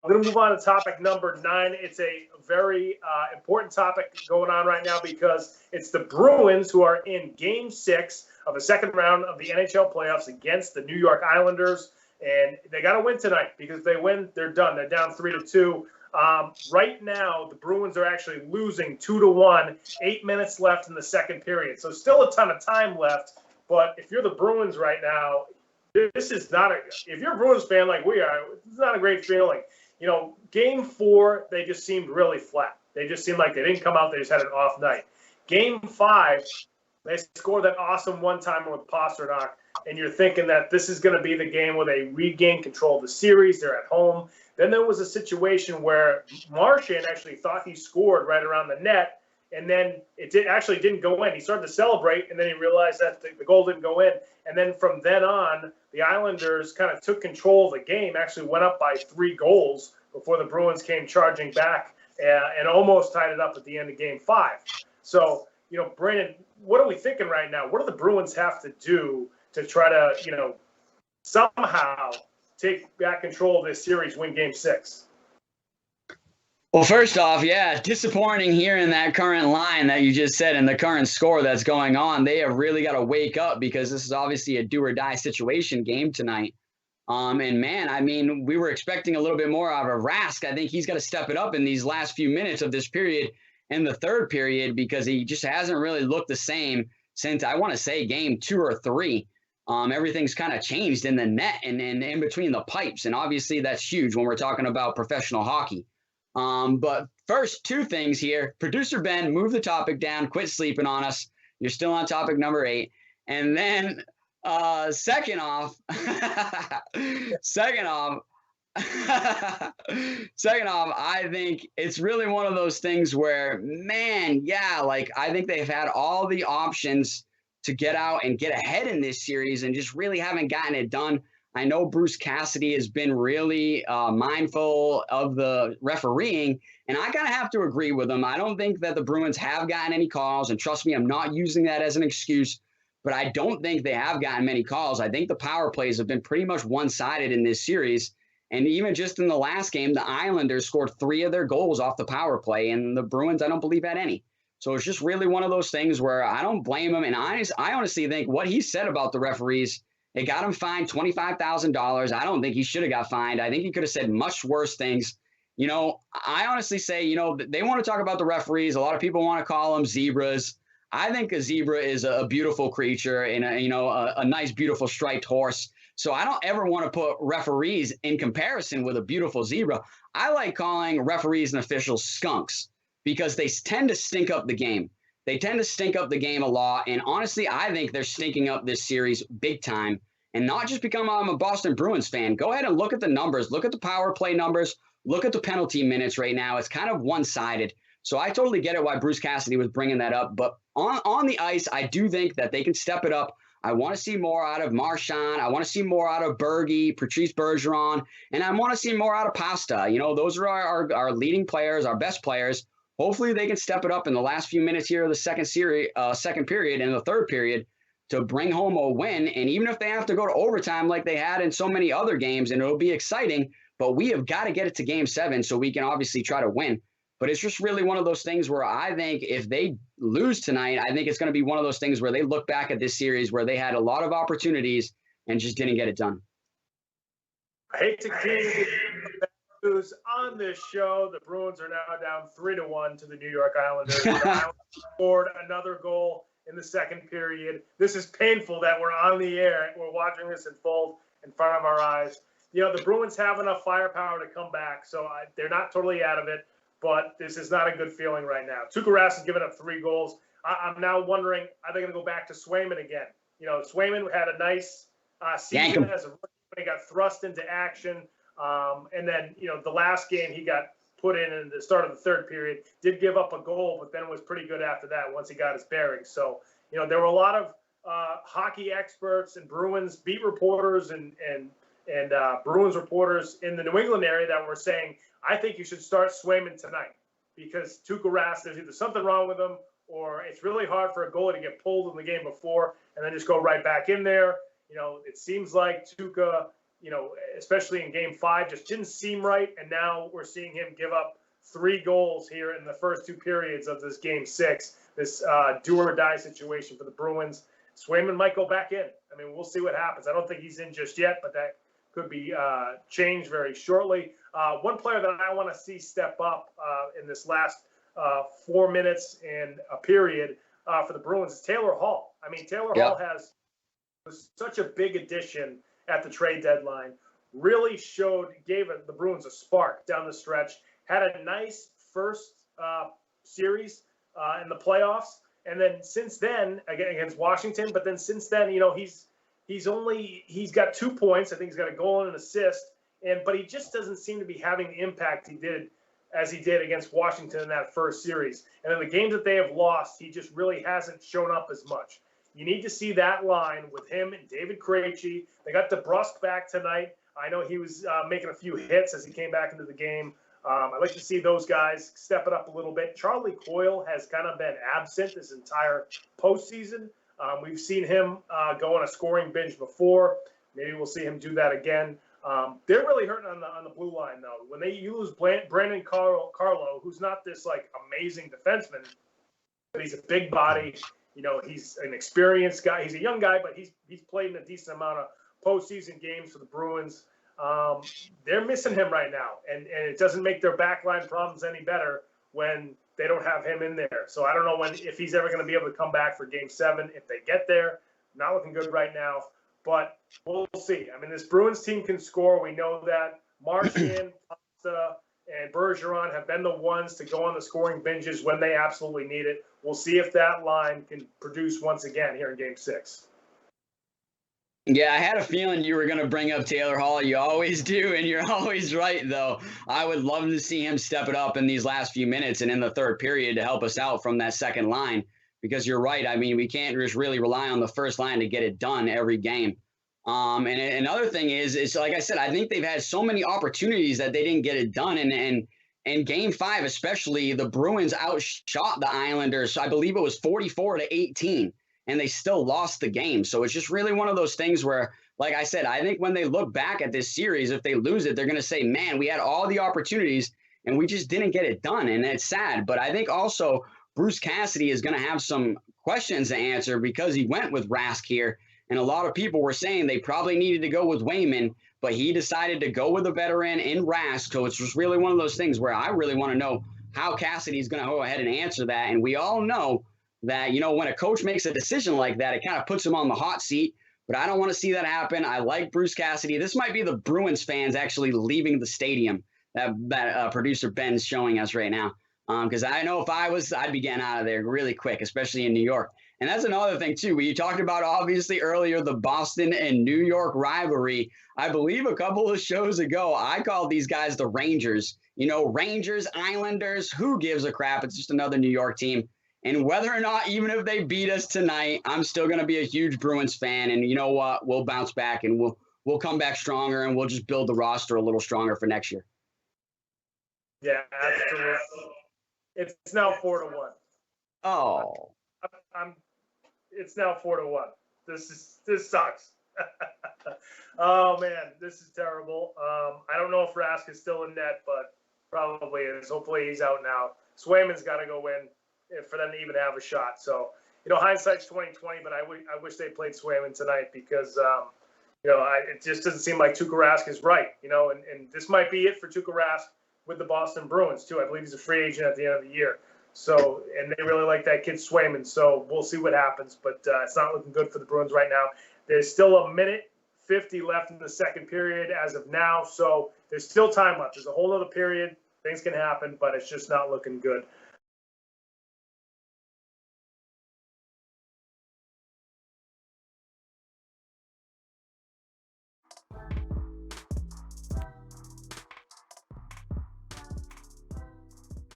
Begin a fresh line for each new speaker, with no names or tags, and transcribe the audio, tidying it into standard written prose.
I'm going to move on to topic number 9. It's a very important topic going on right now because it's the Bruins who are in Game 6 of the second round of the NHL playoffs against the New York Islanders. And they got to win tonight because if they win, they're done. They're down 3-2. Right now, the Bruins are actually losing 2-1, 8 minutes left in the second period. So still a ton of time left. But if you're the Bruins right now, this is not if you're a Bruins fan like we are, it's not a great feeling. You know, Game 4, they just seemed really flat. They just seemed like they didn't come out. They just had an off night. Game 5, they scored that awesome one-timer with Pasternak, and you're thinking that this is going to be the game where they regain control of the series. They're at home. Then there was a situation where Marchand actually thought he scored right around the net, and then it actually didn't go in. He started to celebrate, and then he realized that the goal didn't go in. And then from then on, the Islanders kind of took control of the game, actually went up by 3 goals before the Bruins came charging back and almost tied it up at the end of Game 5. So, you know, Brandon, what are we thinking right now? What do the Bruins have to do to try to, you know, somehow take back control of this series, win Game 6?
Well, first off, yeah, disappointing here in that current line that you just said and the current score that's going on. They have really got to wake up because this is obviously a do-or-die situation game tonight. And, man, I mean, we were expecting a little bit more out of Rask. I think he's got to step it up in these last few minutes of this period and the third period because he just hasn't really looked the same since, I want to say, Game 2 or 3. Everything's kind of changed in the net and in between the pipes. And obviously that's huge when we're talking about professional hockey. But first, 2 things here. Producer Ben, move the topic down. Quit sleeping on us. You're still on topic number 8. And then second off, I think it's really one of those things where, man, yeah, like I think they've had all the options to get out and get ahead in this series and just really haven't gotten it done. I know Bruce Cassidy has been really mindful of the refereeing, and I kind of have to agree with him. I don't think that the Bruins have gotten any calls, and trust me, I'm not using that as an excuse, but I don't think they have gotten many calls. I think the power plays have been pretty much one-sided in this series, and even just in the last game, the Islanders scored 3 of their goals off the power play, and the Bruins, I don't believe, had any. So it's just really one of those things where I don't blame him, and I honestly think what he said about the referees, it got him fined $25,000. I don't think he should have got fined. I think he could have said much worse things. You know, I honestly say, you know, they want to talk about the referees. A lot of people want to call them zebras. I think a zebra is a beautiful creature and, a nice, beautiful striped horse. So I don't ever want to put referees in comparison with a beautiful zebra. I like calling referees and officials skunks because they tend to stink up the game. They tend to stink up the game a lot, and honestly, I think they're stinking up this series big time, and not just because I'm a Boston Bruins fan. Go ahead and look at the numbers. Look at the power play numbers. Look at the penalty minutes right now. It's kind of one-sided, so I totally get it why Bruce Cassidy was bringing that up, but on the ice, I do think that they can step it up. I want to see more out of Marchand. I want to see more out of Bergie, Patrice Bergeron, and I want to see more out of Pasta. You know, those are our leading players, our best players. Hopefully they can step it up in the last few minutes here of the second period and the third period to bring home a win. And even if they have to go to overtime like they had in so many other games, and it'll be exciting, but we have got to get it to Game 7 so we can obviously try to win. But it's just really one of those things where I think if they lose tonight, I think it's going to be one of those things where they look back at this series where they had a lot of opportunities and just didn't get it done.
I hate to keep news on this show. The Bruins are now down 3-1 to the New York Islanders. The Islanders scored another goal in the second period. This is painful that we're on the air. We're watching this unfold in front of our eyes. You know, the Bruins have enough firepower to come back, so they're not totally out of it, but this is not a good feeling right now. Tuukka Rask has given up 3 goals. I'm now wondering, are they going to go back to Swayman again? You know, Swayman had a nice season as a rookie when he got thrust into action. And then, you know, the last game he got put in the start of the third period, did give up a goal, but then was pretty good after that once he got his bearings. So, you know, there were a lot of hockey experts and Bruins beat reporters and Bruins reporters in the New England area that were saying, I think you should start Swayman tonight because Tuukka Rask, there's either something wrong with him or it's really hard for a goalie to get pulled in the game before and then just go right back in there. You know, it seems like Tuukka especially in Game 5, just didn't seem right. And now we're seeing him give up 3 goals here in the first 2 periods of this Game 6. This do or die situation for the Bruins. Swayman might go back in. I mean, we'll see what happens. I don't think he's in just yet, but that could be changed very shortly. One player that I want to see step up in this last 4 minutes in a period for the Bruins is Taylor Hall. I mean, Taylor Hall was such a big addition at the trade deadline. Really gave the Bruins a spark down the stretch. Had a nice first series in the playoffs, and then since then against Washington. But then since then, he's got 2 points. I think he's got a goal and an assist, but he just doesn't seem to be having the impact he did against Washington in that first series. And in the games that they have lost, he just really hasn't shown up as much. You need to see that line with him and David Krejci. They got DeBrusk back tonight. I know he was making a few hits as he came back into the game. I'd like to see those guys step it up a little bit. Charlie Coyle has kind of been absent this entire postseason. We've seen him go on a scoring binge before. Maybe we'll see him do that again. They're really hurting on the blue line, though. When they use Brandon Carlo, who's not this amazing defenseman, but he's a big body. He's an experienced guy. He's a young guy, but he's played in a decent amount of postseason games for the Bruins. They're missing him right now, and it doesn't make their backline problems any better when they don't have him in there. So I don't know if he's ever going to be able to come back for Game 7 if they get there. Not looking good right now, but we'll see. I mean, this Bruins team can score. We know that. Marchand, Pasta, and Bergeron have been the ones to go on the scoring binges when they absolutely need it. We'll see if that line can produce once again here in Game 6.
Yeah, I had a feeling you were going to bring up Taylor Hall. You always do, and you're always right, though. I would love to see him step it up in these last few minutes and in the third period to help us out from that second line, because you're right. I mean, we can't just really rely on the first line to get it done every game. And another thing is like I said, I think they've had so many opportunities that they didn't get it done. And in Game 5 especially, the Bruins outshot the Islanders. I believe it was 44-18. And they still lost the game. So it's just really one of those things where, like I said, I think when they look back at this series, if they lose it, they're going to say, man, we had all the opportunities and we just didn't get it done. And it's sad. But I think also Bruce Cassidy is going to have some questions to answer because he went with Rask here. And a lot of people were saying they probably needed to go with Wayman, but he decided to go with a veteran in Rask. So it's just really one of those things where I really want to know how Cassidy's going to go ahead and answer that. And we all know that, when a coach makes a decision like that, it kind of puts him on the hot seat. But I don't want to see that happen. I like Bruce Cassidy. This might be the Bruins fans actually leaving the stadium that producer Ben's showing us right now. Because I know if I was, I'd be getting out of there really quick, especially in New York. And that's another thing, too. We talked about, obviously, earlier, the Boston and New York rivalry. I believe a couple of shows ago, I called these guys the Rangers. Rangers, Islanders, who gives a crap? It's just another New York team. And whether or not, even if they beat us tonight, I'm still going to be a huge Bruins fan. And you know what? We'll bounce back and we'll come back stronger, and we'll just build the roster a little stronger for next year.
Yeah, absolutely. It's now 4-1.
Oh.
It's now 4-1. This sucks. Oh man, this is terrible. I don't know if Rask is still in net, but probably is. Hopefully he's out now. Swayman's got to go in for them to even have a shot. So, hindsight's 20/20, but I wish they played Swayman tonight because, it just doesn't seem like Tuukka Rask is right, and this might be it for Tuukka Rask with the Boston Bruins too. I believe he's a free agent at the end of the year. So, and they really like that kid Swayman. So we'll see what happens, but it's not looking good for the Bruins right now. There's still 1:50 left in the second period as of now. So there's still time left. There's a whole other period. Things can happen, but it's just not looking good.